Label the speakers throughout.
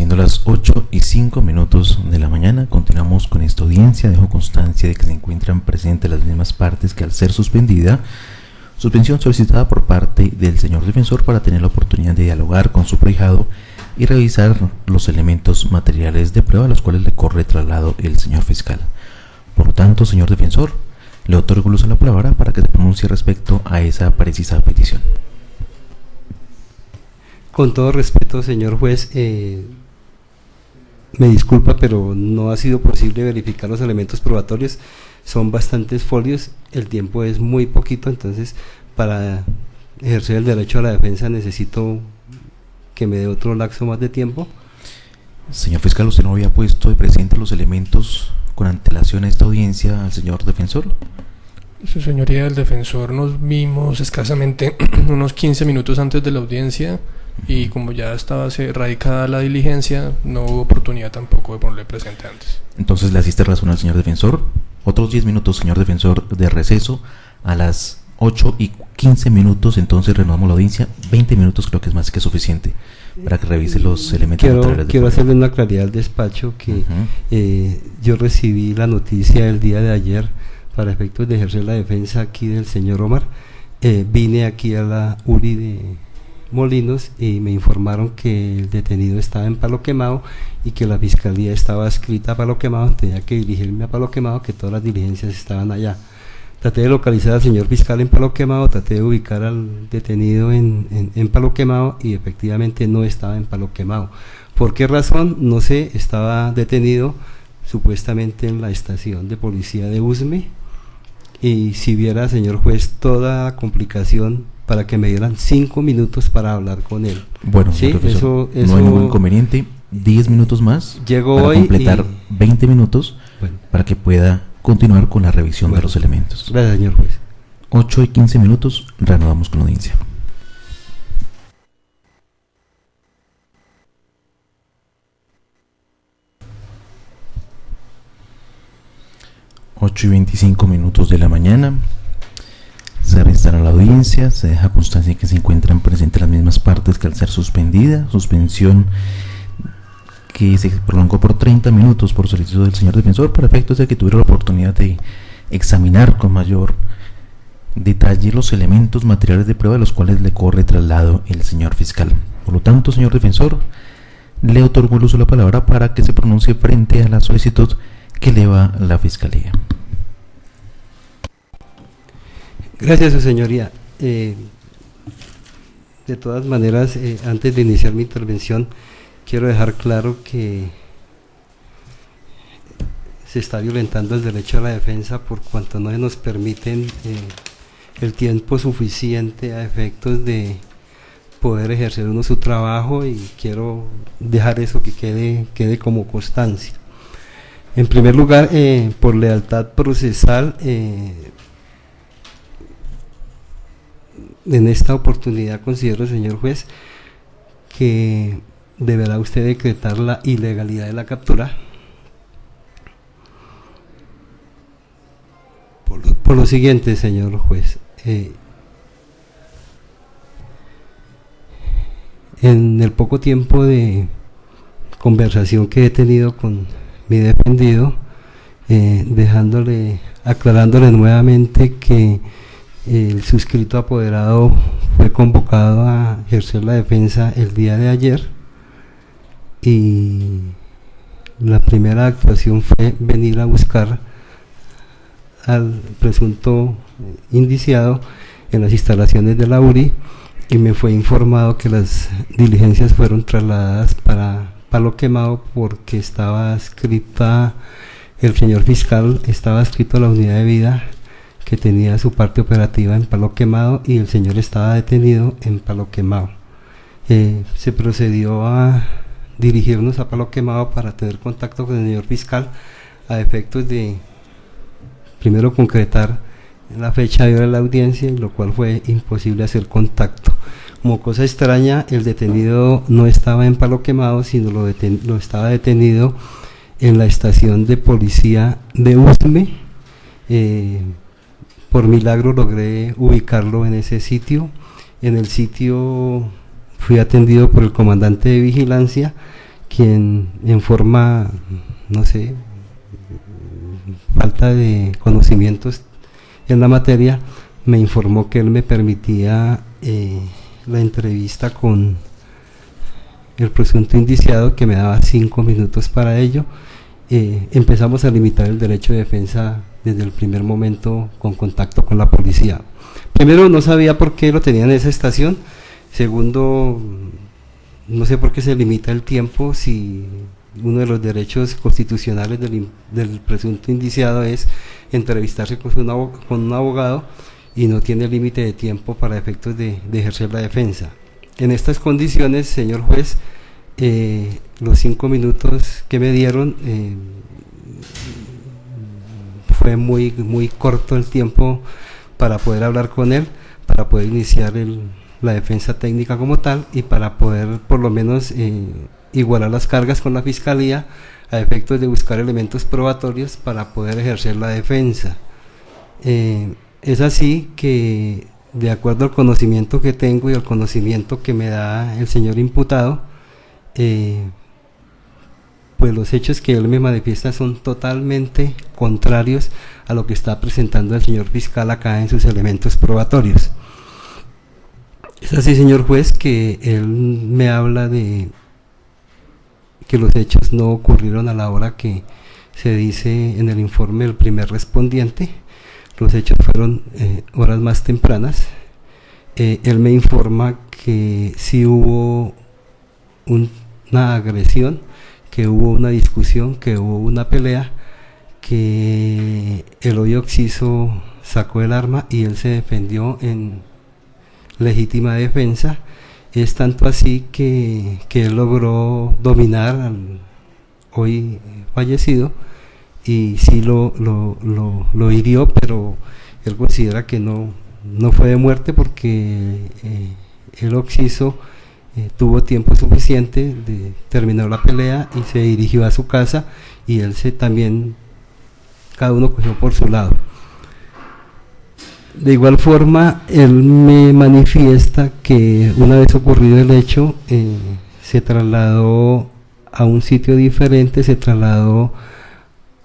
Speaker 1: Siendo las 8:05 de la mañana, continuamos con esta audiencia. Dejo constancia de que se encuentran presentes las mismas partes que, al ser suspendida, suspensión solicitada por parte del señor defensor para tener la oportunidad de dialogar con su prohijado y revisar los elementos materiales de prueba a los cuales le corre traslado el señor fiscal. Por lo tanto, señor defensor, le otorgo el uso de la palabra para que se pronuncie respecto a esa precisa petición.
Speaker 2: Con todo respeto, señor juez, me disculpa, pero no ha sido posible verificar los elementos probatorios. Son bastantes folios, el tiempo es muy poquito, entonces para ejercer el derecho a la defensa necesito que me dé otro lapso más de tiempo.
Speaker 1: Señor fiscal, ¿usted no había puesto de presente los elementos con antelación a esta audiencia al señor defensor?
Speaker 3: Su señoría, el defensor, nos vimos escasamente unos 15 minutos antes de la audiencia y como ya estaba radicada la diligencia, no hubo oportunidad tampoco de ponerle presente antes.
Speaker 1: Entonces le asiste razón al señor defensor. Otros 10 minutos, señor defensor, de receso. A las 8:15, entonces renovamos la audiencia. 20 minutos creo que es más que suficiente para que revise los elementos materiales.
Speaker 2: Quiero hacerle una claridad al despacho que yo recibí la noticia el día de ayer para efectos de ejercer la defensa aquí del señor Omar. Vine aquí a la URI de Molinos y me informaron que el detenido estaba en Palo Quemado y que la fiscalía estaba adscrita a Palo Quemado, tenía que dirigirme a Palo Quemado, que todas las diligencias estaban allá. Traté de localizar al señor fiscal en Palo Quemado, traté de ubicar al detenido en Palo Quemado y efectivamente no estaba en Palo Quemado. ¿Por qué razón? No sé, estaba detenido supuestamente en la estación de policía de Usme, y si viera, señor juez, toda complicación para que me dieran 5 minutos para hablar con él.
Speaker 1: Bueno,
Speaker 2: sí,
Speaker 1: eso no hay ningún inconveniente. 10 minutos más
Speaker 2: llego
Speaker 1: para
Speaker 2: hoy
Speaker 1: completar 20 minutos para que pueda continuar con la revisión de los elementos.
Speaker 2: Gracias, señor juez.
Speaker 1: 8:15, reanudamos con la audiencia. Ocho y 25 de la mañana. Se reinstala la audiencia, se deja constancia de que se encuentran presentes las mismas partes que, al ser suspendida, suspensión que se prolongó por 30 minutos por solicitud del señor defensor, para efectos de que tuviera la oportunidad de examinar con mayor detalle los elementos materiales de prueba a los cuales le corre traslado el señor fiscal. Por lo tanto, señor defensor, le otorgo el uso de la palabra para que se pronuncie frente a la solicitud que eleva la fiscalía.
Speaker 2: Gracias, su señoría. De todas maneras, antes de iniciar mi intervención, quiero dejar claro que se está violentando el derecho a la defensa por cuanto no se nos permiten el tiempo suficiente a efectos de poder ejercer uno su trabajo, y quiero dejar eso que quede como constancia. En primer lugar, por lealtad procesal, en esta oportunidad considero, señor juez, que deberá usted decretar la ilegalidad de la captura por lo siguiente, señor juez. En el poco tiempo de conversación que he tenido con mi defendido, aclarándole nuevamente que el suscrito apoderado fue convocado a ejercer la defensa el día de ayer, y la primera actuación fue venir a buscar al presunto indiciado en las instalaciones de la URI, y me fue informado que las diligencias fueron trasladadas para Palo Quemado porque estaba adscrita, el señor fiscal estaba adscrito a la unidad de vida que tenía su parte operativa en Palo Quemado, y el señor estaba detenido en Palo Quemado. Se procedió a dirigirnos a Palo Quemado para tener contacto con el señor fiscal a efectos de primero concretar la fecha de la audiencia, lo cual fue imposible hacer contacto. Como cosa extraña, el detenido no estaba en Palo Quemado, sino lo estaba detenido en la estación de policía de Usme. Por milagro logré ubicarlo en ese sitio. En el sitio fui atendido por el comandante de vigilancia, quien en forma, no sé, falta de conocimientos en la materia, me informó que él me permitía la entrevista con el presunto indiciado, que me daba 5 minutos para ello. Empezamos a limitar el derecho de defensa desde el primer momento con contacto con la policía. Primero, no sabía por qué lo tenía en esa estación. Segundo, no sé por qué se limita el tiempo si uno de los derechos constitucionales del presunto indiciado es entrevistarse con un abogado y no tiene límite de tiempo para efectos de ejercer la defensa. En estas condiciones, señor juez, los 5 minutos que me dieron, fue muy corto el tiempo para poder hablar con él, para poder iniciar la defensa técnica como tal y para poder por lo menos igualar las cargas con la fiscalía a efectos de buscar elementos probatorios para poder ejercer la defensa. Es así que, de acuerdo al conocimiento que tengo y al conocimiento que me da el señor imputado, pues los hechos que él me manifiesta son totalmente contrarios a lo que está presentando el señor fiscal acá en sus elementos probatorios. Es así, señor juez, que él me habla de que los hechos no ocurrieron a la hora que se dice en el informe del primer respondiente. Los hechos fueron horas más tempranas. Él me informa que sí hubo una agresión, que hubo una discusión, que hubo una pelea, que Eloy Oxiso sacó el arma y él se defendió en legítima defensa. Es tanto así que él logró dominar al hoy fallecido y sí lo hirió, pero él considera que no fue de muerte porque el Oxiso tuvo tiempo suficiente, terminó la pelea y se dirigió a su casa y él también, cada uno cogió por su lado. De igual forma, él me manifiesta que una vez ocurrido el hecho, se trasladó a un sitio diferente, se trasladó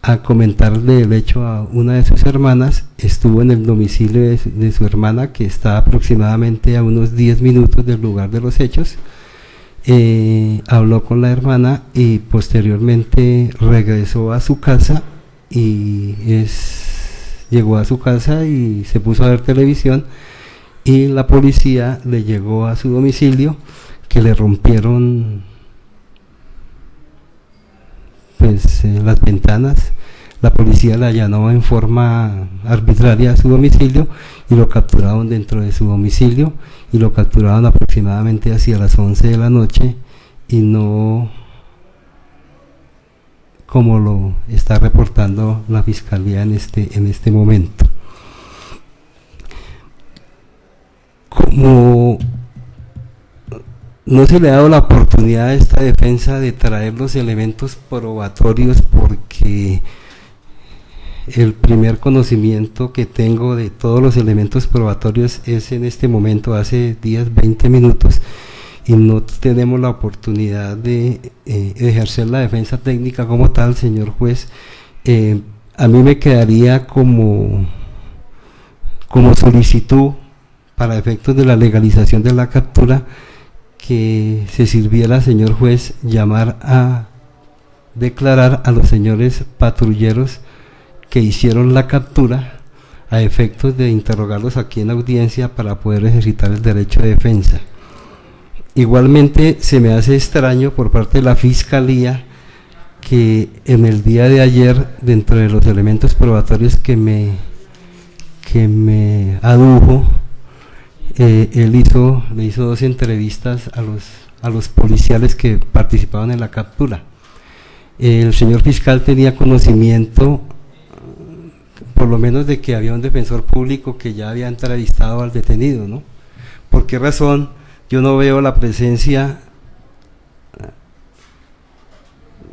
Speaker 2: a comentarle el hecho a una de sus hermanas, estuvo en el domicilio de su hermana, que está aproximadamente a unos 10 minutos del lugar de los hechos, habló con la hermana y posteriormente regresó a su casa y llegó a su casa y se puso a ver televisión y la policía le llegó a su domicilio, que le rompieron pues las ventanas. La policía le allanó en forma arbitraria a su domicilio y lo capturaron dentro de su domicilio y lo capturaron aproximadamente hacia las 11 de la noche y no como lo está reportando la fiscalía en este momento. Como no se le ha dado la oportunidad a esta defensa de traer los elementos probatorios, porque el primer conocimiento que tengo de todos los elementos probatorios es en este momento, hace 10, 20 minutos, y no tenemos la oportunidad de ejercer la defensa técnica como tal, señor juez. A mí me quedaría como solicitud para efectos de la legalización de la captura que se sirviera, señor juez, llamar a declarar a los señores patrulleros que hicieron la captura a efectos de interrogarlos aquí en audiencia para poder ejercitar el derecho de defensa. Igualmente se me hace extraño por parte de la Fiscalía que en el día de ayer, dentro de los elementos probatorios que me adujo, él le hizo 2 entrevistas a los policiales que participaban en la captura. El señor fiscal tenía conocimiento, por lo menos, de que había un defensor público que ya había entrevistado al detenido, ¿no? ¿Por qué razón yo no veo la presencia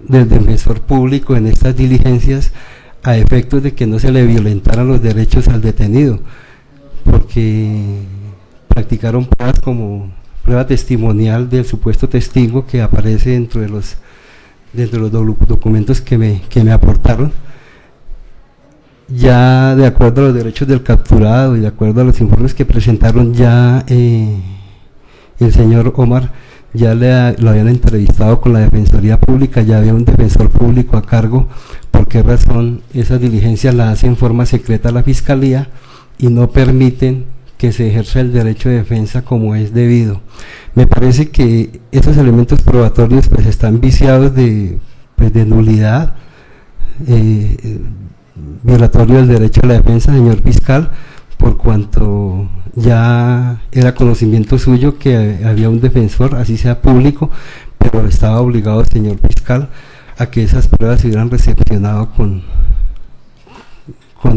Speaker 2: del defensor público en estas diligencias a efectos de que no se le violentaran los derechos al detenido? Porque practicaron pruebas como prueba testimonial del supuesto testigo que aparece dentro de los dentro de los documentos que me aportaron, ya de acuerdo a los derechos del capturado y de acuerdo a los informes que presentaron, ya el señor Omar ya lo habían entrevistado con la Defensoría Pública, ya había un defensor público a cargo. ¿Por qué razón esas diligencias las hace en forma secreta la Fiscalía y no permiten que se ejerza el derecho de defensa como es debido? Me parece que esos elementos probatorios pues están viciados de nulidad, violatorio del derecho a la defensa, señor fiscal, por cuanto ya era conocimiento suyo que había un defensor, así sea público, pero estaba obligado el señor fiscal a que esas pruebas se hubieran recepcionado con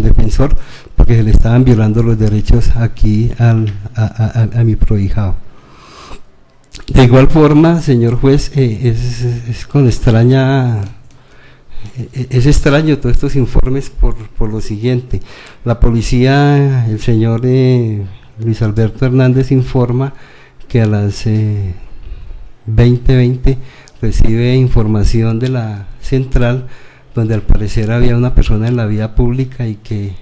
Speaker 2: defensor, porque se le estaban violando los derechos aquí a mi prohijado. De igual forma, señor juez, es con extraña... Es extraño todos estos informes por lo siguiente. La policía, el señor Luis Alberto Hernández informa que a las 20:20 recibe información de la central donde al parecer había una persona en la vía pública y que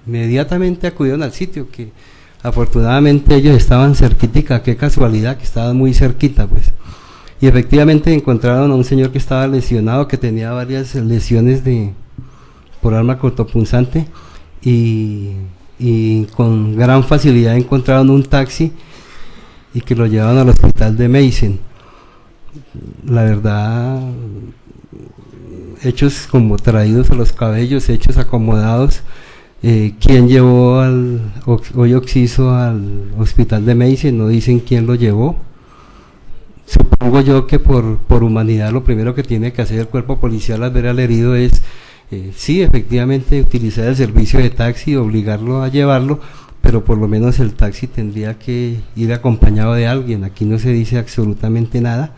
Speaker 2: inmediatamente acudieron al sitio, que afortunadamente ellos estaban cerquitica, qué casualidad que estaban muy cerquita pues. Y efectivamente encontraron a un señor que estaba lesionado, que tenía varias lesiones por arma cortopunzante, y con gran facilidad encontraron un taxi y que lo llevaron al hospital de Meissen. La verdad, hechos como traídos a los cabellos, hechos acomodados. ¿Quién llevó hoy Oxiso al hospital de Meissen? No dicen quién lo llevó. Supongo yo que por humanidad lo primero que tiene que hacer el cuerpo policial al ver al herido es, sí, efectivamente, utilizar el servicio de taxi, obligarlo a llevarlo, pero por lo menos el taxi tendría que ir acompañado de alguien. Aquí no se dice absolutamente nada.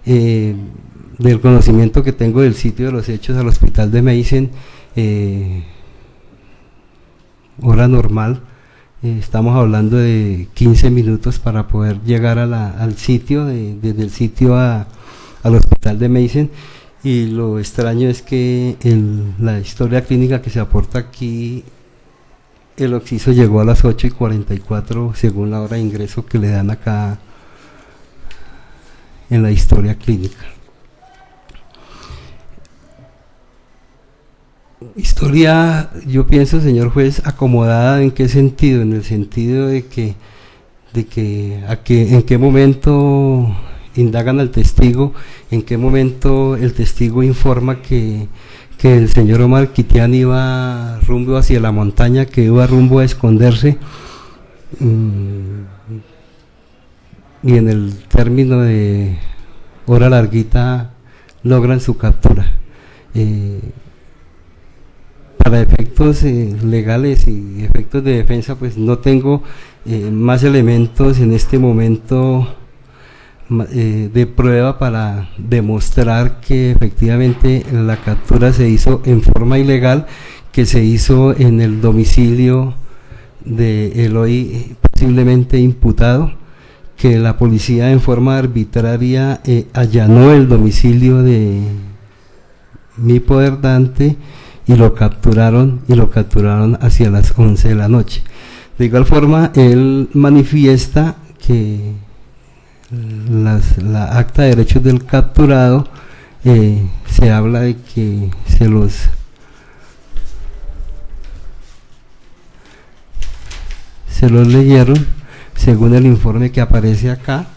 Speaker 2: Del conocimiento que tengo del sitio de los hechos, al hospital de Meissen, hora normal, estamos hablando de 15 minutos para poder llegar al sitio, desde el sitio al hospital de Meissen. Y lo extraño es que la historia clínica que se aporta aquí, el Oxiso llegó a las 8:44 según la hora de ingreso que le dan acá en la historia clínica. Historia, yo pienso, señor juez, acomodada. ¿En qué sentido? En el sentido de que en qué momento indagan al testigo, en qué momento el testigo informa que el señor Omar Kitian iba rumbo hacia la montaña, que iba rumbo a esconderse, y en el término de hora larguita logran su captura. Para efectos legales y efectos de defensa, pues no tengo más elementos en este momento de prueba para demostrar que efectivamente la captura se hizo en forma ilegal, que se hizo en el domicilio de el hoy posiblemente imputado, que la policía en forma arbitraria allanó el domicilio de mi poderdante y lo capturaron hacia las 11 de la noche. De igual forma, él manifiesta que la acta de derechos del capturado, se habla de que se los leyeron según el informe que aparece acá.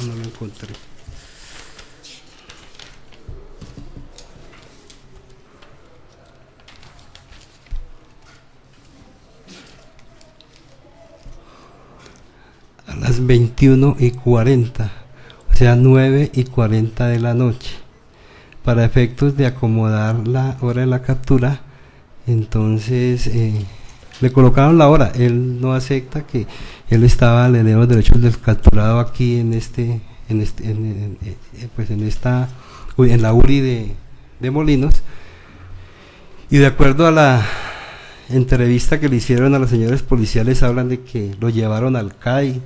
Speaker 2: No lo encontré. las 21:40, o sea 9:40 de la noche. Para efectos de acomodar la hora de la captura, entonces le colocaron la hora. Él no acepta que él estaba leyendo los derechos del capturado aquí en la URI de Molinos, y de acuerdo a la entrevista que le hicieron a los señores policiales, hablan de que lo llevaron al CAI.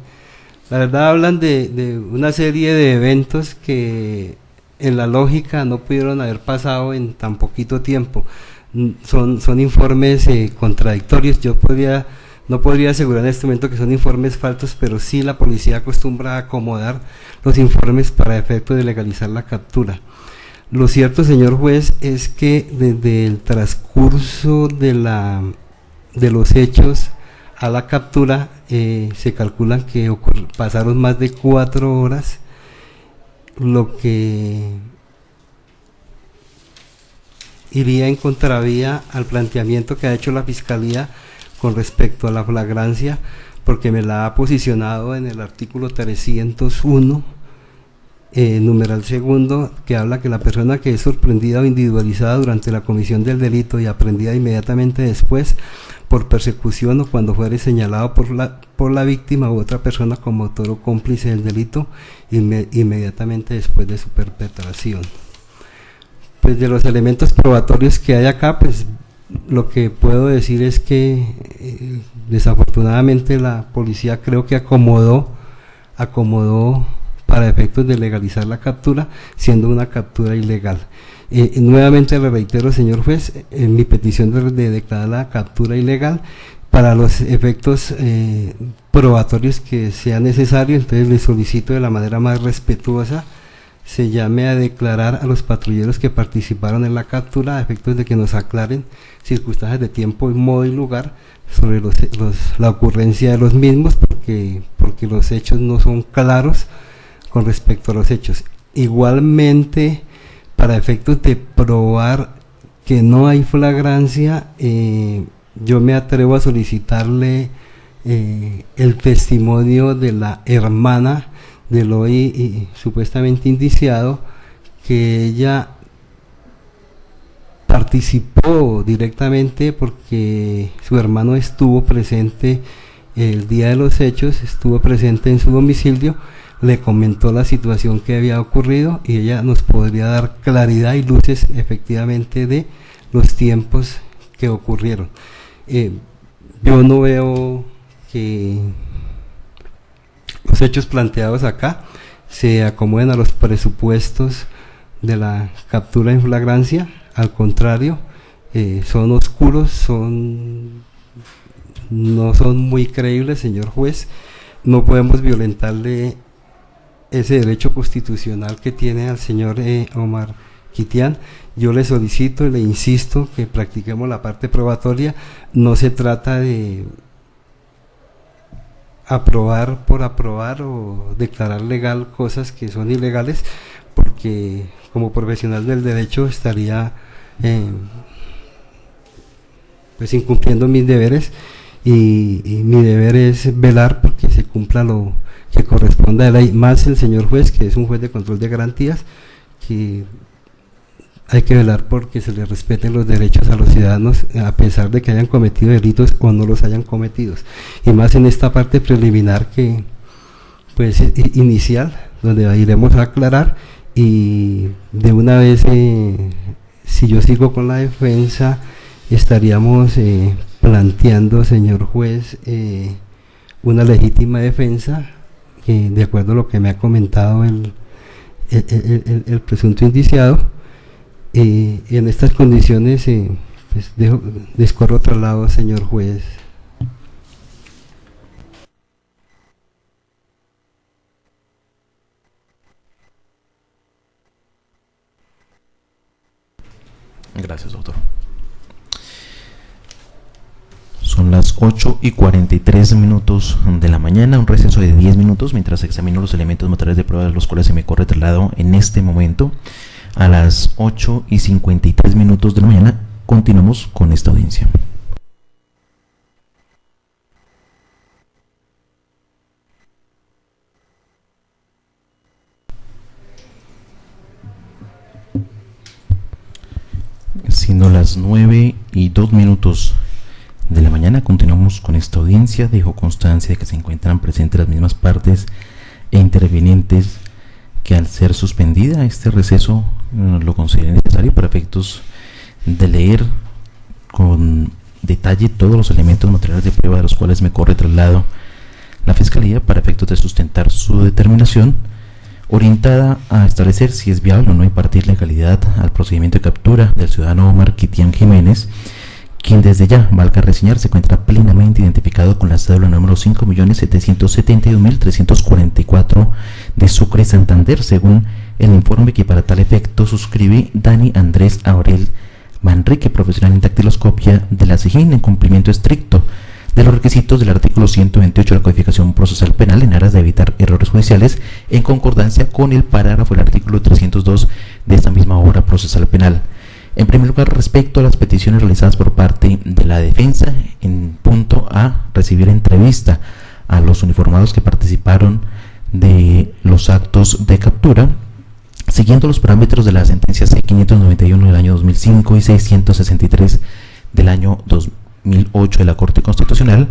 Speaker 2: La verdad, hablan de una serie de eventos que en la lógica no pudieron haber pasado en tan poquito tiempo. Son informes contradictorios. Yo no podría asegurar en este momento que son informes falsos, pero sí la policía acostumbra a acomodar los informes para efecto de legalizar la captura. Lo cierto, señor juez, es que desde el transcurso de los hechos a la captura se calculan que pasaron más de 4 horas, lo que iría en contravía al planteamiento que ha hecho la Fiscalía con respecto a la flagrancia, porque me la ha posicionado en el artículo 301, numeral segundo, que habla que la persona que es sorprendida o individualizada durante la comisión del delito y aprendida inmediatamente después por persecución o cuando fuere señalado por la víctima u otra persona como autor o cómplice del delito inmediatamente después de su perpetración. Pues de los elementos probatorios que hay acá, pues lo que puedo decir es que desafortunadamente la policía creo que acomodó para efectos de legalizar la captura, siendo una captura ilegal. Nuevamente le reitero, señor juez, en mi petición de declarar la captura ilegal para los efectos probatorios que sea necesario. Entonces le solicito de la manera más respetuosa se llame a declarar a los patrulleros que participaron en la captura a efectos de que nos aclaren circunstancias de tiempo, modo y lugar sobre la ocurrencia de los mismos, porque los hechos no son claros con respecto a los hechos. Igualmente, para efectos de probar que no hay flagrancia, yo me atrevo a solicitarle el testimonio de la hermana del hoy supuestamente indiciado, que ella participó directamente porque su hermano estuvo presente el día de los hechos, estuvo presente en su domicilio, le comentó la situación que había ocurrido y ella nos podría dar claridad y luces efectivamente de los tiempos que ocurrieron. Yo no veo que los hechos planteados acá se acomoden a los presupuestos de la captura en flagrancia. Al contrario, son oscuros, no son muy creíbles, señor juez. No podemos violentarle ese derecho constitucional que tiene al señor Omar Kitian. Yo le solicito y le insisto que practiquemos la parte probatoria. No se trata de aprobar por aprobar o declarar legal cosas que son ilegales, porque como profesional del derecho estaría pues incumpliendo mis deberes, y mi deber es velar porque se cumpla lo que corresponda a la ley, más el señor juez, que es un juez de control de garantías, que hay que velar porque se le respeten los derechos a los ciudadanos a pesar de que hayan cometido delitos o no los hayan cometido, y más en esta parte preliminar que pues inicial, donde iremos a aclarar. Y de una vez, si yo sigo con la defensa, estaríamos planteando, señor juez, una legítima defensa, de acuerdo a lo que me ha comentado el presunto indiciado. En estas condiciones, pues descorro traslado, señor juez.
Speaker 1: Gracias, doctor. Son las 8:43 de la mañana, un receso de 10 minutos mientras examino los elementos materiales de prueba de los cuales se me corre traslado en este momento. A las 8:53 de la mañana continuamos con esta audiencia. Siendo las 9:02 de la mañana, continuamos con esta audiencia. Dejo constancia de que se encuentran presentes las mismas partes e intervinientes que, al ser suspendida este receso, lo consideren necesario para efectos de leer con detalle todos los elementos materiales de prueba de los cuales me corre traslado la Fiscalía para efectos de sustentar su determinación, orientada a establecer si es viable o no impartir legalidad al procedimiento de captura del ciudadano Omar Kitian Jiménez, quien desde ya, valga reseñar, se encuentra plenamente identificado con la cédula número 5.772.344 de Sucre, Santander, según el informe que para tal efecto suscribe Dani Andrés Aurel Manrique, profesional en dactiloscopia de la SIJIN, en cumplimiento estricto de los requisitos del artículo 128 de la Codificación Procesal Penal, en aras de evitar errores judiciales, en concordancia con el parágrafo del artículo 302 de esta misma obra procesal penal. En primer lugar, respecto a las peticiones realizadas por parte de la defensa, en punto A, recibir entrevista a los uniformados que participaron de los actos de captura, siguiendo los parámetros de las sentencias C591 del año 2005 y 663 del año 2008 de la Corte Constitucional,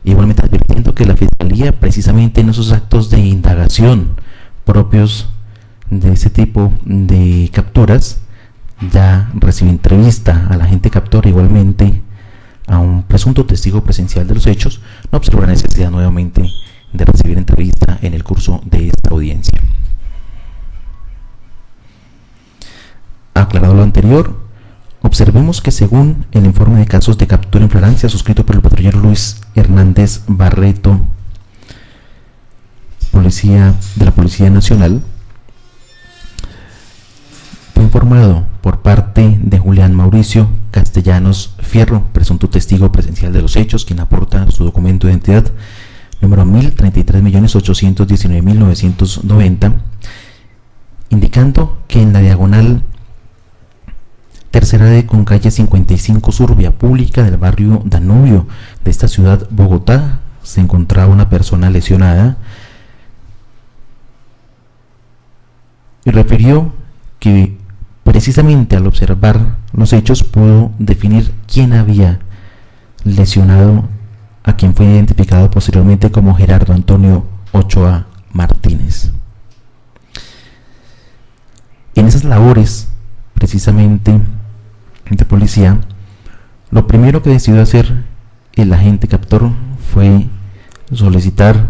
Speaker 1: igualmente advirtiendo que la Fiscalía, precisamente en esos actos de indagación propios de ese tipo de capturas, ya recibe entrevista al agente captor, igualmente a un presunto testigo presencial de los hechos, no observa la necesidad nuevamente de recibir entrevista en el curso de esta audiencia. Aclarado lo anterior, observemos que según el informe de casos de captura en flagrancia suscrito por el patrullero Luis Hernández Barreto, policía de la Policía Nacional, fue informado por parte de Julián Mauricio Castellanos Fierro, presunto testigo presencial de los hechos, quien aporta su documento de identidad número 1033.819.990, indicando que en la diagonal tercera D con calle 55 Sur, vía pública del barrio Danubio de esta ciudad Bogotá, se encontraba una persona lesionada, y refirió que precisamente al observar los hechos pudo definir quién había lesionado a quien fue identificado posteriormente como Gerardo Antonio Ochoa Martínez. En esas labores precisamente de policía, lo primero que decidió hacer el agente captor fue solicitar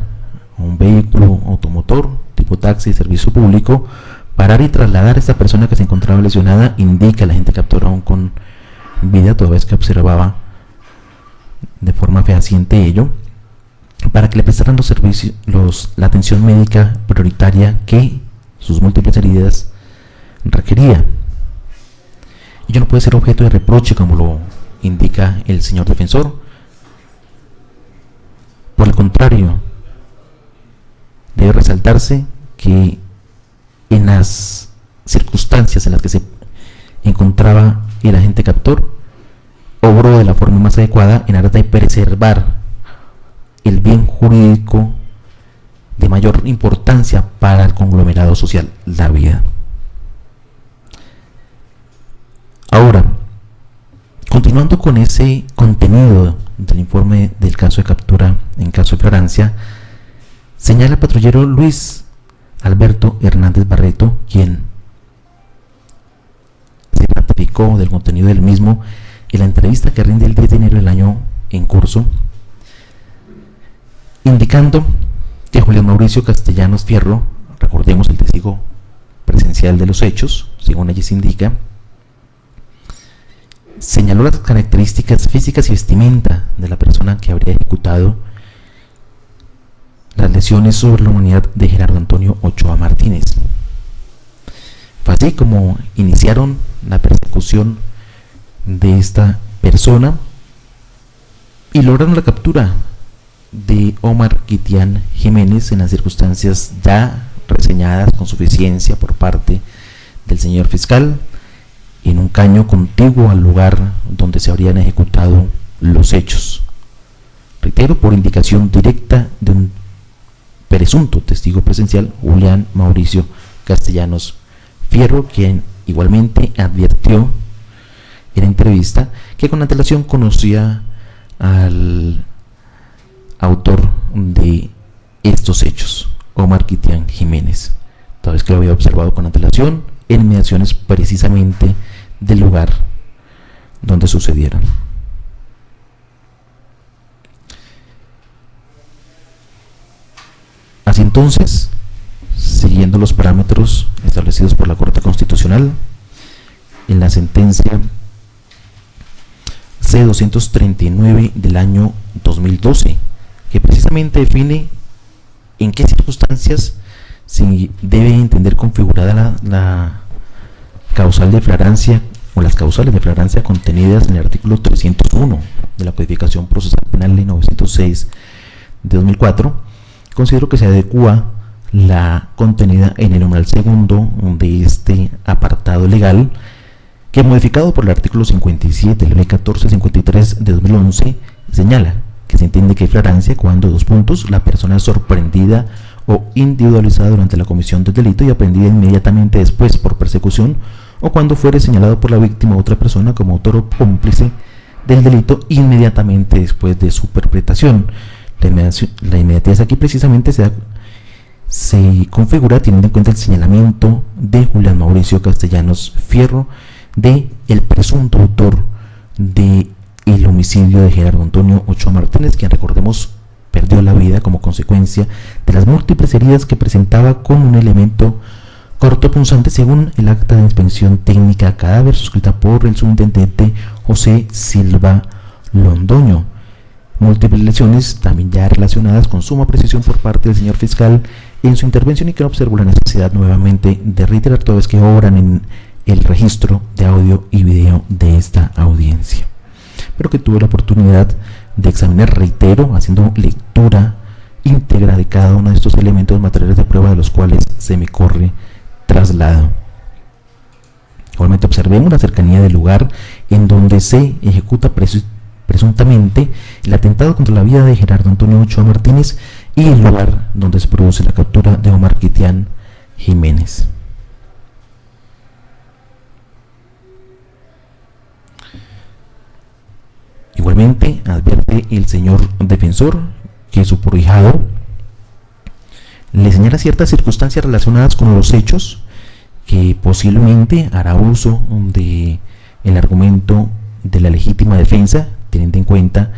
Speaker 1: un vehículo automotor tipo taxi de servicio público, parar y trasladar a esta persona que se encontraba lesionada, indica el agente captor aún con vida, toda vez que observaba de forma fehaciente ello, para que le prestaran los servicios, la atención médica prioritaria que sus múltiples heridas requería. Ello no puede ser objeto de reproche, como lo indica el señor defensor. Por el contrario, debe resaltarse que en las circunstancias en las que se encontraba el agente captor, obró de la forma más adecuada en aras de preservar el bien jurídico de mayor importancia para el conglomerado social, la vida. Ahora, continuando con ese contenido del informe del caso de captura en caso de flagrancia, señala el patrullero Luis Alberto Hernández Barreto, quien se ratificó del contenido del mismo en la entrevista que rinde el 10 de enero del año en curso, indicando que Julián Mauricio Castellanos Fierro, recordemos el testigo presencial de los hechos, según allí se indica, señaló las características físicas y vestimenta de la persona que habría ejecutado las lesiones sobre la humanidad de Gerardo Antonio Ochoa Martínez. Fue así como iniciaron la persecución de esta persona y lograron la captura de Omar Kitian Jiménez en las circunstancias ya reseñadas con suficiencia por parte del señor fiscal, en un caño contiguo al lugar donde se habrían ejecutado los hechos. Reitero, por indicación directa de un presunto testigo presencial, Julián Mauricio Castellanos Fierro, quien igualmente advirtió en entrevista que con antelación conocía al autor de estos hechos, Omar Kitian Jiménez, toda vez que lo había observado con antelación en inmediaciones precisamente del lugar donde sucedieron. Así entonces, siguiendo los parámetros establecidos por la Corte Constitucional, en la sentencia C-239 del año 2012, que precisamente define en qué circunstancias se debe entender configurada la causal de flagrancia o las causales de flagrancia contenidas en el artículo 301 de la Codificación Procesal Penal Ley 906 de 2004, considero que se adecua la contenida en el numeral segundo de este apartado legal, que modificado por el artículo 57 de la Ley 1453 de 2011 señala que se entiende que hay flagrancia cuando, dos puntos, la persona es sorprendida o individualizada durante la comisión del delito y aprendida inmediatamente después por persecución, o cuando fuere señalado por la víctima u otra persona como autor o cómplice del delito inmediatamente después de su perpetración. La inmediatez aquí precisamente se configura teniendo en cuenta el señalamiento de Julián Mauricio Castellanos Fierro de el presunto autor de el homicidio de Gerardo Antonio Ochoa Martínez, quien, recordemos, perdió la vida como consecuencia de las múltiples heridas que presentaba con un elemento cortopunzante, según el acta de inspección técnica a cadáver suscrita por el subintendente José Silva Londoño. Múltiples lesiones también ya relacionadas con suma precisión por parte del señor fiscal en su intervención, y que no observo la necesidad nuevamente de reiterar toda vez que obran en el registro de audio y video de esta audiencia, pero que tuve la oportunidad de examinar, reitero, haciendo lectura íntegra de cada uno de estos elementos materiales de prueba de los cuales se me corre traslado. Igualmente observemos la cercanía del lugar en donde se ejecuta presuntamente el atentado contra la vida de Gerardo Antonio Ochoa Martínez y el lugar donde se produce la captura de Omar Kitian Jiménez. Igualmente advierte el señor defensor que su prohijado le señala ciertas circunstancias relacionadas con los hechos que posiblemente hará uso de el argumento de la legítima defensa, teniendo en cuenta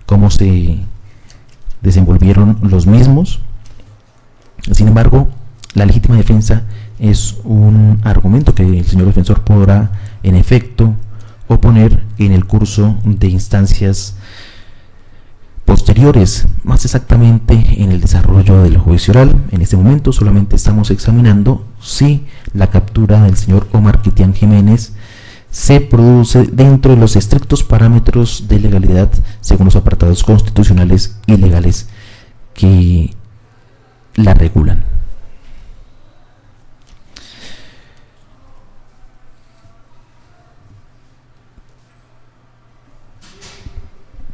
Speaker 1: cómo se desenvolvieron los mismos. Sin embargo, la legítima defensa es un argumento que el señor defensor podrá en efecto oponer en el curso de instancias posteriores, más exactamente en el desarrollo del juicio oral. En este momento solamente estamos examinando si la captura del señor Omar Kitian Jiménez se produce dentro de los estrictos parámetros de legalidad según los apartados constitucionales y legales que la regulan.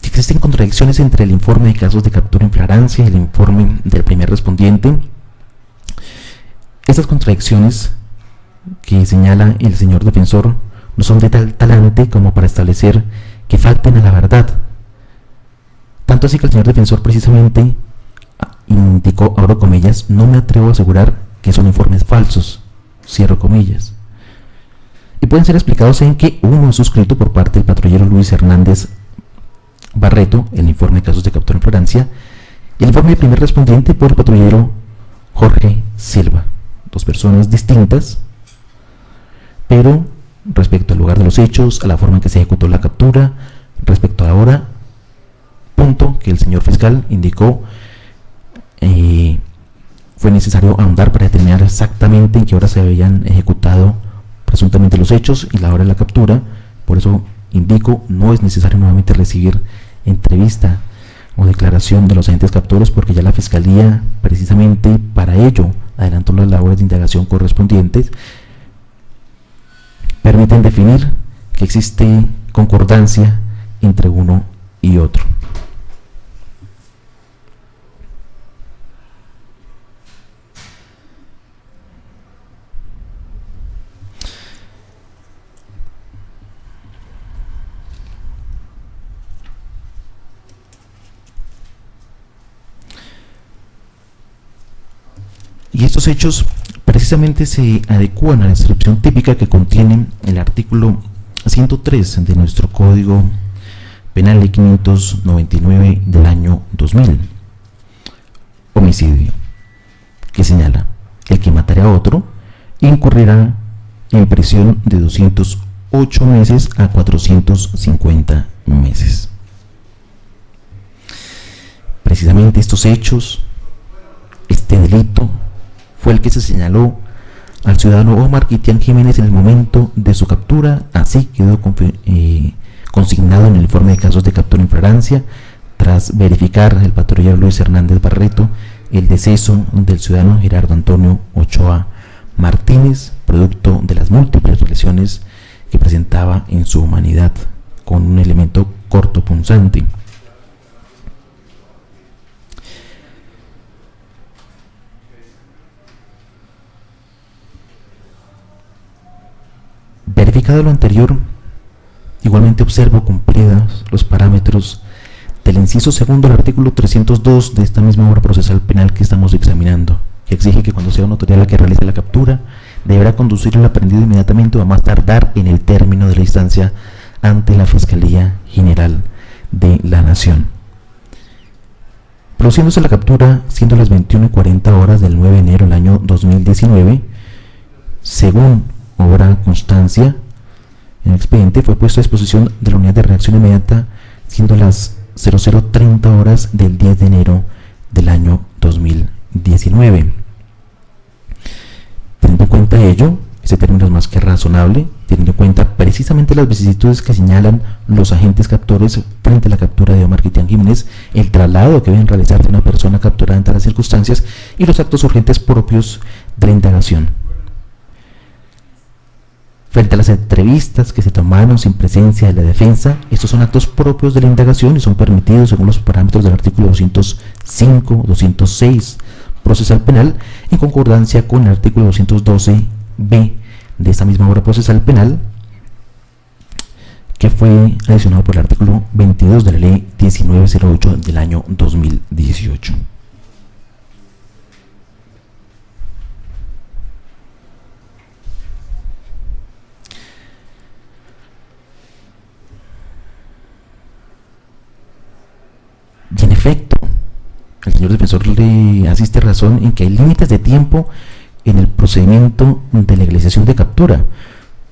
Speaker 1: Existen contradicciones entre el informe de casos de captura en flagrancia y el informe del primer respondiente. Estas contradicciones que señala el señor defensor no son de tal talante como para establecer que falten a la verdad. Tanto así que el señor defensor precisamente indicó, abro comillas, no me atrevo a asegurar que son informes falsos, cierro comillas. Y pueden ser explicados en que uno es suscrito por parte del patrullero Luis Hernández Barreto, el informe de casos de captura en flagrancia, y el informe del primer respondiente por el patrullero Jorge Silva. Dos personas distintas, pero respecto al lugar de los hechos, a la forma en que se ejecutó la captura, respecto a la hora, punto que el señor fiscal indicó fue necesario ahondar para determinar exactamente en qué hora se habían ejecutado presuntamente los hechos y la hora de la captura. Por eso indico, no es necesario nuevamente recibir entrevista o declaración de los agentes captores, porque ya la Fiscalía precisamente para ello adelantó las labores de indagación correspondientes. Permiten definir que existe concordancia entre uno y otro. Y estos hechos precisamente se adecúan a la descripción típica que contiene el artículo 103 de nuestro Código Penal de 599 del año 2000. Homicidio, que señala: el que matare a otro incurrirá en prisión de 208 meses a 450 meses. Precisamente estos hechos, este delito, fue el que se señaló al ciudadano Omar Kitian Jiménez en el momento de su captura. Así quedó consignado en el informe de casos de captura en flagrancia, tras verificar el patrullero Luis Hernández Barreto el deceso del ciudadano Gerardo Antonio Ochoa Martínez, producto de las múltiples lesiones que presentaba en su humanidad, con un elemento cortopunzante. Verificado lo anterior, igualmente observo cumplidos los parámetros del inciso segundo del artículo 302 de esta misma obra procesal penal que estamos examinando, que exige que cuando sea una autoridad la que realice la captura, deberá conducir al aprendido inmediatamente o a más tardar en el término de la instancia ante la Fiscalía General de la Nación. Produciéndose la captura, siendo las 21:40 del 9 de enero del año 2019, según obra constancia en el expediente, fue puesto a disposición de la unidad de reacción inmediata, siendo las 00:30 del 10 de enero del año 2019. Teniendo en cuenta ello, ese término es más que razonable, teniendo en cuenta precisamente las vicisitudes que señalan los agentes captores frente a la captura de Omar Kitian Jiménez, el traslado que deben realizar de una persona capturada en tales circunstancias y los actos urgentes propios de la indagación. Frente a las entrevistas que se tomaron sin presencia de la defensa, estos son actos propios de la indagación y son permitidos según los parámetros del artículo 205, 206 procesal penal, en concordancia con el artículo 212b de esta misma obra procesal penal, que fue adicionado por el artículo 22 de la ley 1908 del año 2018. Y en efecto, el señor defensor le asiste razón en que hay límites de tiempo en el procedimiento de legalización de captura,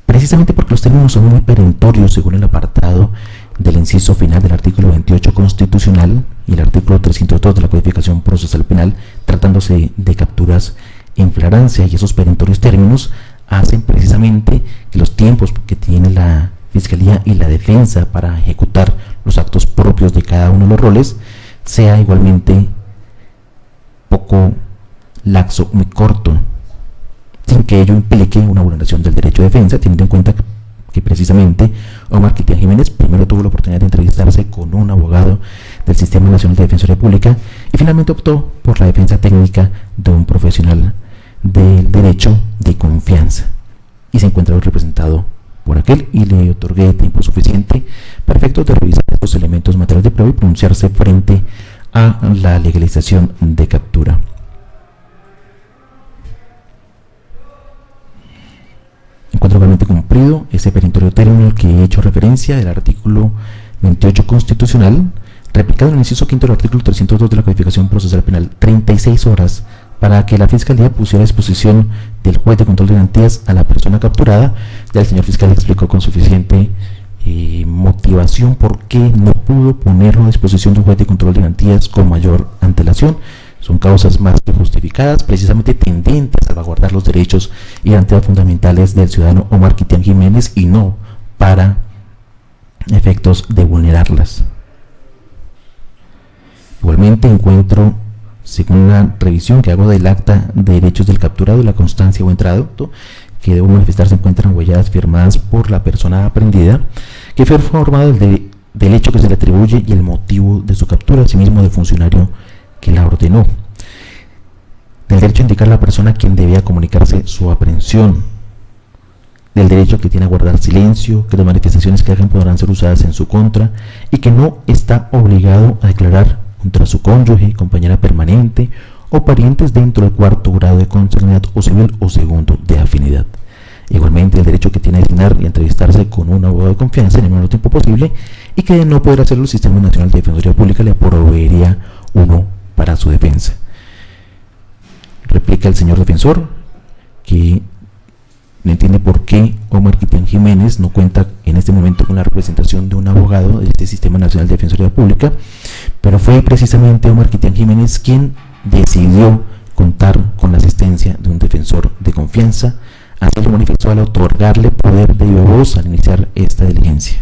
Speaker 1: precisamente porque los términos son muy perentorios según el apartado del inciso final del artículo 28 constitucional y el artículo 302 de la Codificación Procesal Penal, tratándose de capturas en flagrancia, y esos perentorios términos hacen precisamente que los tiempos que tiene la Fiscalía y la defensa para ejecutar los actos propios de cada uno de los roles sea igualmente poco laxo, muy corto, sin que ello implique una vulneración del derecho de defensa, teniendo en cuenta que precisamente Omar Kitian Jiménez primero tuvo la oportunidad de entrevistarse con un abogado del Sistema Nacional de Defensoría Pública y finalmente optó por la defensa técnica de un profesional del derecho de confianza, y se encuentra hoy representado por aquel, y le otorgué tiempo suficiente para efectos de revisar estos elementos materiales de prueba y pronunciarse frente a la legalización de captura. Encuentro realmente cumplido ese perentorio término al que he hecho referencia del artículo 28 constitucional, replicado en el inciso quinto del artículo 302 de la Codificación Procesal Penal, 36 horas para que la Fiscalía pusiera a disposición del juez de control de garantías a la persona capturada. Ya el señor fiscal explicó con suficiente motivación por qué no pudo ponerlo a disposición de un juez de control de garantías con mayor antelación. Son causas más que justificadas, precisamente tendentes a salvaguardar los derechos y garantías fundamentales del ciudadano Omar Kitian Jiménez, y no para efectos de vulnerarlas. Igualmente encuentro, según una revisión que hago del acta de derechos del capturado, la constancia o entrado, que debo manifestar se encuentran huellas firmadas por la persona aprendida, que fue formado del hecho que se le atribuye y el motivo de su captura, asimismo del funcionario que la ordenó, del derecho a indicar a la persona a quien debía comunicarse su aprehensión, del derecho que tiene a guardar silencio, que las manifestaciones que hagan podrán ser usadas en su contra y que no está obligado a declarar contra su cónyuge, compañera permanente o parientes dentro del cuarto grado de consanguinidad o civil o segundo de afinidad. Igualmente, el derecho que tiene a designar y entrevistarse con un abogado de confianza en el menor tiempo posible, y que de no poder hacerlo, el Sistema Nacional de Defensoría Pública le proveería uno para su defensa. Replica el señor defensor que no entiende por qué Omar Kitian Jiménez no cuenta en este momento con la representación de un abogado de este Sistema Nacional de Defensoría Pública, pero fue precisamente Omar Kitian Jiménez quien decidió contar con la asistencia de un defensor de confianza. Así lo manifestó al otorgarle poder de viva voz al iniciar esta diligencia.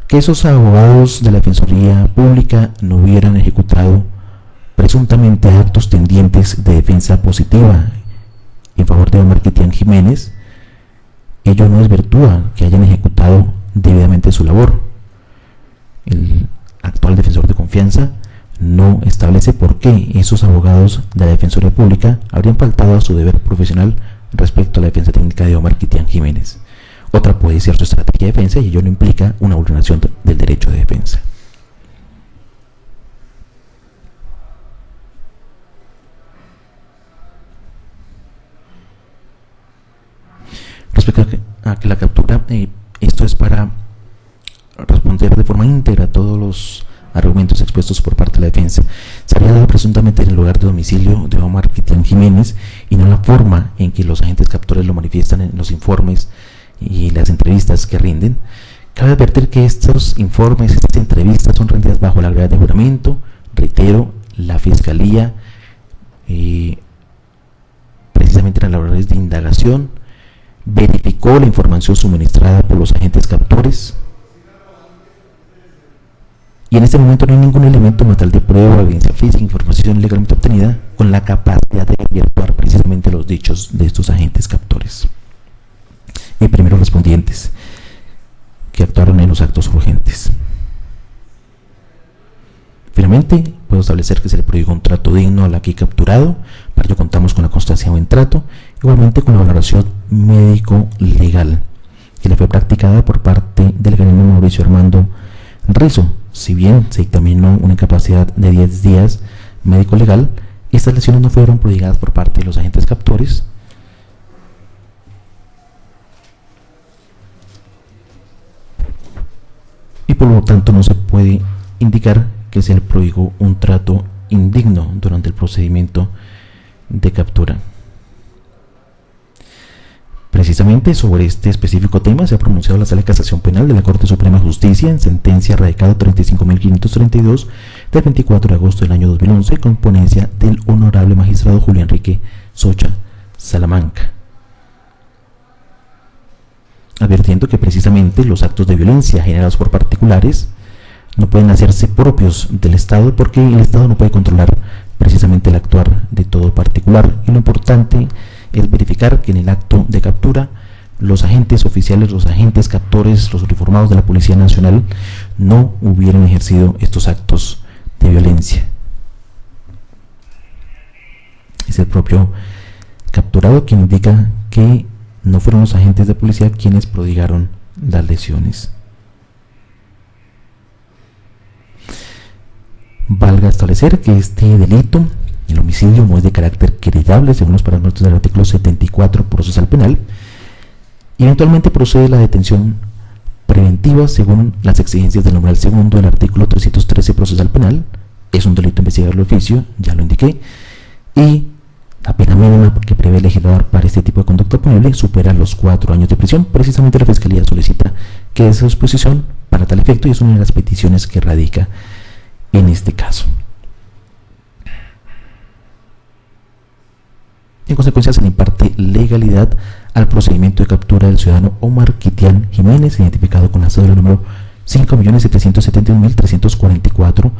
Speaker 1: Que esos abogados de la Defensoría Pública no hubieran ejecutado presuntamente actos tendientes de defensa positiva en favor de Omar Kitian Jiménez, ello no desvirtúa que hayan ejecutado debidamente su labor. El actual defensor de confianza no establece por qué esos abogados de la Defensoría Pública habrían faltado a su deber profesional respecto a la defensa técnica de Omar Kitian Jiménez. Otra puede ser su estrategia de defensa, y ello no implica una vulneración del derecho de defensa. Respecto a que la captura, esto es para responder de forma íntegra a todos los argumentos expuestos por parte de la defensa. Se habría dado presuntamente en el lugar de domicilio de Omar Kitian Jiménez y no la forma en que los agentes captores lo manifiestan en los informes y las entrevistas que rinden. Cabe advertir que estos informes, estas entrevistas son rendidas bajo la gravedad de juramento. Reitero, la Fiscalía, precisamente en las labores de indagación, verificó la información suministrada por los agentes captores, y en este momento no hay ningún elemento material de prueba, evidencia física, información legalmente obtenida con la capacidad de desvirtuar precisamente los dichos de estos agentes captores y primeros respondientes que actuaron en los actos urgentes. Finalmente, puedo establecer que se le prohíbe un trato digno al aquí capturado. Para ello contamos con la constancia de buen trato, igualmente con la valoración médico-legal que le fue practicada por parte del general Mauricio Armando Rizo. Si bien se dictaminó una incapacidad de 10 días médico-legal, estas lesiones no fueron prodigadas por parte de los agentes captores, y por lo tanto no se puede indicar que se le prohíbe un trato indigno durante el procedimiento de captura. Precisamente sobre este específico tema se ha pronunciado la Sala de Casación Penal de la Corte Suprema de Justicia en sentencia radicada 35.532 del 24 de agosto del año 2011, con ponencia del honorable magistrado Julio Enrique Socha Salamanca, advirtiendo que precisamente los actos de violencia generados por particulares no pueden hacerse propios del Estado, porque el Estado no puede controlar precisamente el actuar de todo particular, y lo importante es verificar que en el acto de captura los agentes oficiales, los agentes captores, los uniformados de la Policía Nacional no hubieran ejercido estos actos de violencia. Es el propio capturado quien indica que no fueron los agentes de policía quienes prodigaron las lesiones. Valga establecer que este delito, el homicidio, no es de carácter querellable según los parámetros del artículo 74 procesal penal, y eventualmente procede la detención preventiva según las exigencias del numeral segundo del artículo 313 procesal penal. Es un delito investigable de oficio, ya lo indiqué, y la pena mínima que prevé el legislador para este tipo de conducta punible supera los 4 años de prisión. Precisamente la Fiscalía solicita que esa disposición para tal efecto, y es una de las peticiones que radica en este caso. En consecuencia, se le imparte legalidad al procedimiento de captura del ciudadano Omar Kitian Jiménez, identificado con la cédula número 5.771.344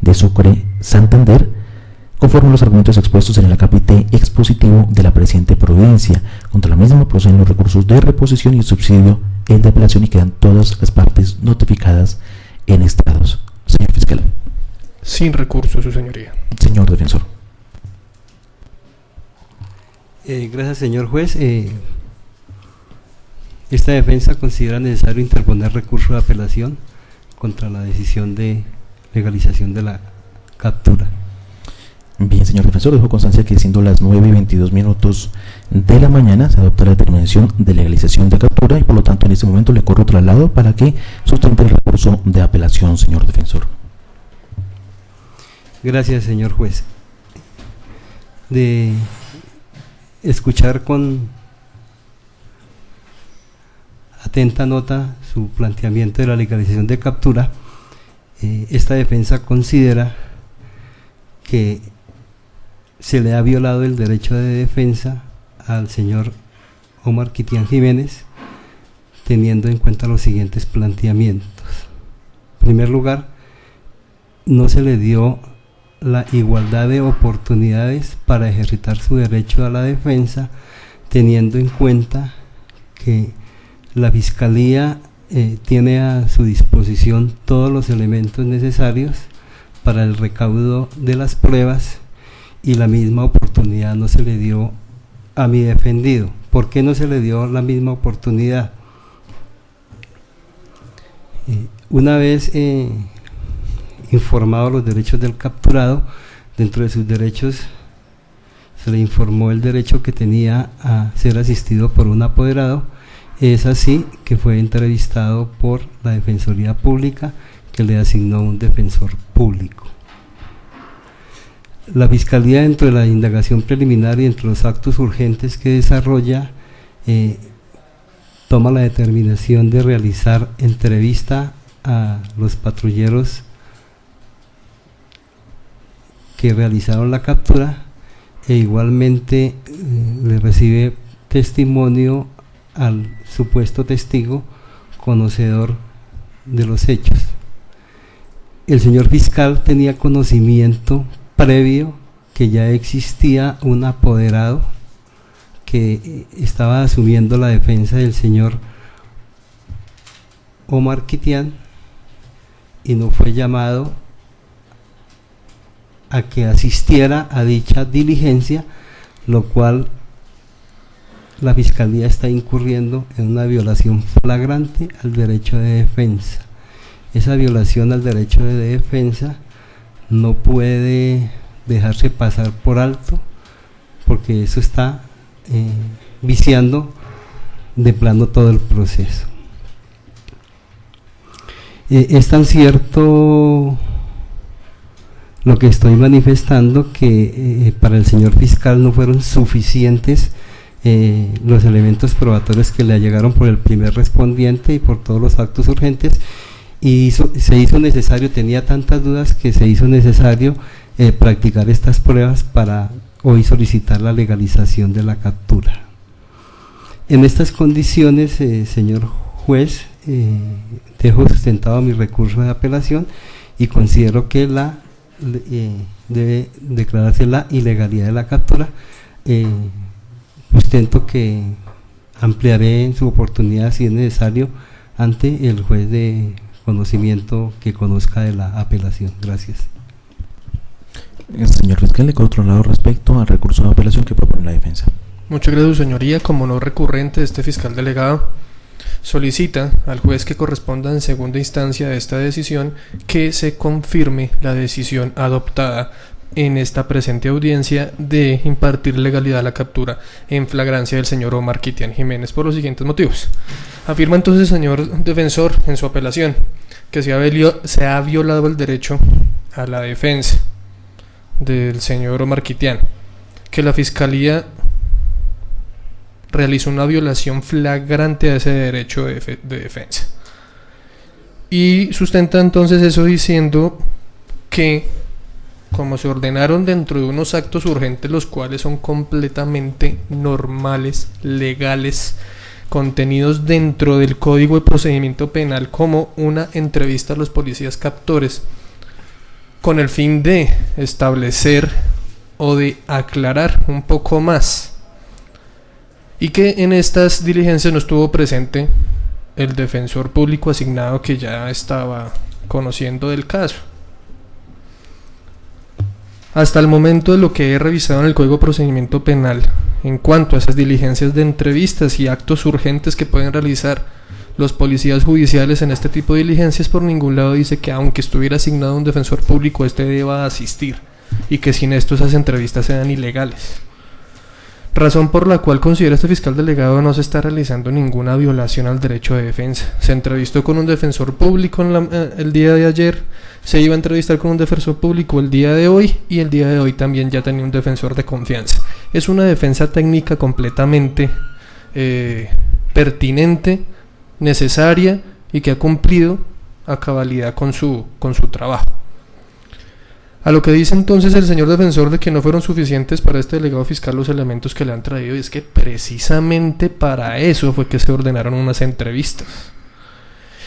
Speaker 1: de Sucre, Santander, conforme a los argumentos expuestos en el acápite expositivo de la presente providencia. Contra la misma proceden los recursos de reposición y subsidio en de apelación, y quedan todas las partes notificadas en estados. Señor fiscal.
Speaker 3: Sin recurso, su señoría.
Speaker 1: Señor defensor.
Speaker 2: Gracias, señor juez. Esta defensa considera necesario interponer recurso de apelación contra la decisión de legalización de la captura.
Speaker 1: Bien, señor defensor, dejo constancia que siendo las 9:22 de la mañana se adopta la determinación de legalización de captura y por lo tanto en este momento le corro traslado para que sustente el recurso de apelación, señor defensor.
Speaker 2: Gracias, señor juez. De escuchar con atenta nota su planteamiento de la legalización de captura, esta defensa considera que se le ha violado el derecho de defensa al señor Omar Kitian Jiménez, teniendo en cuenta los siguientes planteamientos. En primer lugar, no se le dio la igualdad de oportunidades para ejercitar su derecho a la defensa, teniendo en cuenta que la Fiscalía tiene a su disposición todos los elementos necesarios para el recaudo de las pruebas y la misma oportunidad no se le dio a mi defendido. ¿Por qué no se le dio la misma oportunidad? Una vez informado los derechos del capturado, dentro de sus derechos se le informó el derecho que tenía a ser asistido por un apoderado. Es así que fue entrevistado por la Defensoría Pública, que le asignó un defensor público. La Fiscalía, dentro de la indagación preliminar y entre los actos urgentes que desarrolla, toma la determinación de realizar entrevista a los patrulleros que realizaron la captura e igualmente le recibe testimonio al supuesto testigo conocedor de los hechos. El señor fiscal tenía conocimiento previo que ya existía un apoderado que estaba asumiendo la defensa del señor Omar Kitian y no fue llamado a que asistiera a dicha diligencia, lo cual la Fiscalía está incurriendo en una violación flagrante al derecho de defensa. Esa violación al derecho de defensa no puede dejarse pasar por alto, porque eso está viciando de plano todo el proceso. Es tan cierto lo que estoy manifestando que para el señor fiscal no fueron suficientes los elementos probatorios que le llegaron por el primer respondiente y por todos los actos urgentes, y se hizo necesario, tenía tantas dudas que se hizo necesario practicar estas pruebas para hoy solicitar la legalización de la captura. En estas condiciones, señor juez, dejo sustentado mi recurso de apelación y considero que debe declararse la ilegalidad de la captura. Sustento que ampliaré en su oportunidad si es necesario ante el juez de conocimiento que conozca de la apelación. Gracias.
Speaker 1: Señor fiscal, por otro lado, respecto al recurso de apelación que propone la defensa.
Speaker 3: Muchas gracias, señoría. Como no recurrente, este fiscal delegado solicita al juez que corresponda en segunda instancia de esta decisión que se confirme la decisión adoptada en esta presente audiencia de impartir legalidad a la captura en flagrancia del señor Omar Kitian Jiménez por los siguientes motivos. Afirma entonces, señor defensor, en su apelación, que se ha violado el derecho a la defensa del señor Omar Kitian, que la Fiscalía realizó una violación flagrante a ese derecho de defensa, y sustenta entonces eso diciendo que como se ordenaron dentro de unos actos urgentes, los cuales son completamente normales, legales, contenidos dentro del Código de Procedimiento Penal, como una entrevista a los policías captores, con el fin de establecer o de aclarar un poco más, y que en estas diligencias no estuvo presente el defensor público asignado, que ya estaba conociendo del caso. Hasta el momento, de lo que he revisado en el Código de Procedimiento Penal, en cuanto a esas diligencias de entrevistas y actos urgentes que pueden realizar los policías judiciales en este tipo de diligencias por ningún lado dice que aunque estuviera asignado un defensor público, este deba asistir y que sin esto esas entrevistas sean ilegales. Razón por la cual considera este fiscal delegado no se está realizando ninguna violación al derecho de defensa. Se entrevistó con un defensor público el día de ayer, se iba a entrevistar con un defensor público el día de hoy y el día de hoy también ya tenía un defensor de confianza. Es una defensa técnica completamente pertinente, necesaria y que ha cumplido a cabalidad con su trabajo. A lo que dice entonces el señor defensor de que no fueron suficientes para este delegado fiscal los elementos que le han traído, y es que precisamente para eso fue que se ordenaron unas entrevistas.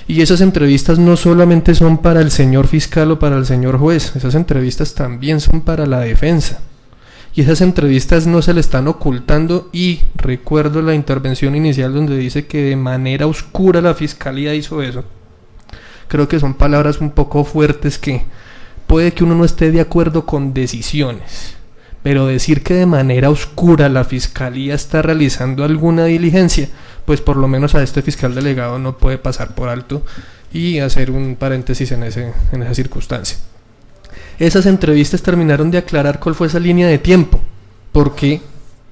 Speaker 3: Y esas entrevistas no solamente son para el señor fiscal o para el señor juez, esas entrevistas también son para la defensa. Y esas entrevistas no se le están ocultando, y recuerdo la intervención inicial donde dice que de manera oscura la fiscalía hizo eso. Creo que son palabras un poco fuertes que puede que uno no esté de acuerdo con decisiones, pero decir que de manera oscura la fiscalía está realizando alguna diligencia, pues por lo menos a este fiscal delegado no puede pasar por alto y hacer un paréntesis en esa circunstancia. Esas entrevistas terminaron de aclarar cuál fue esa línea de tiempo, porque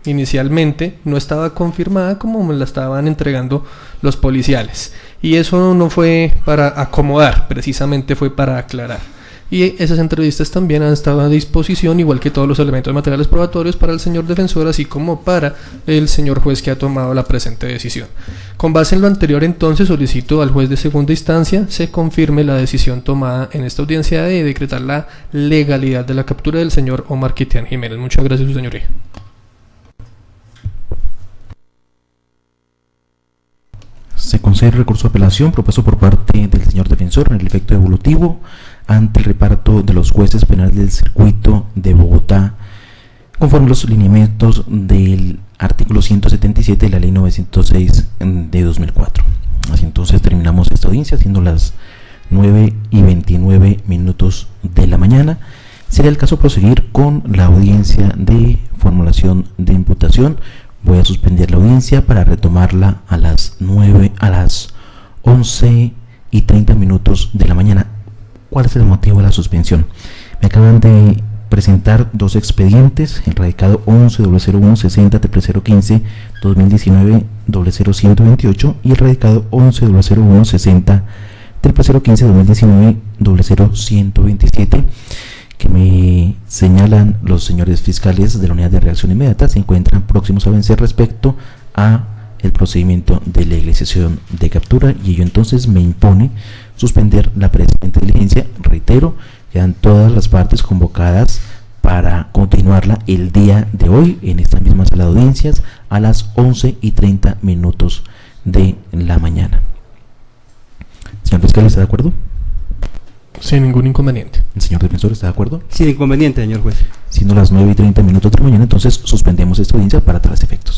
Speaker 3: inicialmente no estaba confirmada como me la estaban entregando los policiales, y eso no fue para acomodar, precisamente fue para aclarar. Y esas entrevistas también han estado a disposición, igual que todos los elementos materiales probatorios, para el señor defensor, así como para el señor juez que ha tomado la presente decisión. Con base en lo anterior, entonces, solicito al juez de segunda instancia se confirme la decisión tomada en esta audiencia de decretar la legalidad de la captura del señor Omar Kitian Jiménez. Muchas gracias, su señoría.
Speaker 1: Se concede el recurso de apelación propuesto por parte del señor defensor en el efecto evolutivo ante el reparto de los jueces penales del circuito de Bogotá, conforme a los lineamientos del artículo 177 de la ley 906 de 2004. Así entonces terminamos esta audiencia, siendo las 9:29 de la mañana. Sería el caso proseguir con la audiencia de formulación de imputación. Voy a suspender la audiencia para retomarla a las 11:30 de la mañana. ¿Cuál es el motivo de la suspensión? Me acaban de presentar dos expedientes, el radicado 11-001-60-015-2019-00128 y el radicado 11-001-60-015-2019-00127, que me señalan los señores fiscales de la Unidad de Reacción Inmediata se encuentran próximos a vencer respecto a el procedimiento de legalización de captura, y ello entonces me impone suspender la presente diligencia. Reitero, quedan todas las partes convocadas para continuarla el día de hoy en esta misma sala de audiencias a las 11:30 de la mañana. Señor fiscal, ¿está de acuerdo?
Speaker 3: Sin ningún inconveniente.
Speaker 1: ¿El señor defensor está de acuerdo?
Speaker 2: Sin inconveniente, señor juez.
Speaker 1: Siendo las 9:30 de la mañana, entonces suspendemos esta audiencia para tales efectos.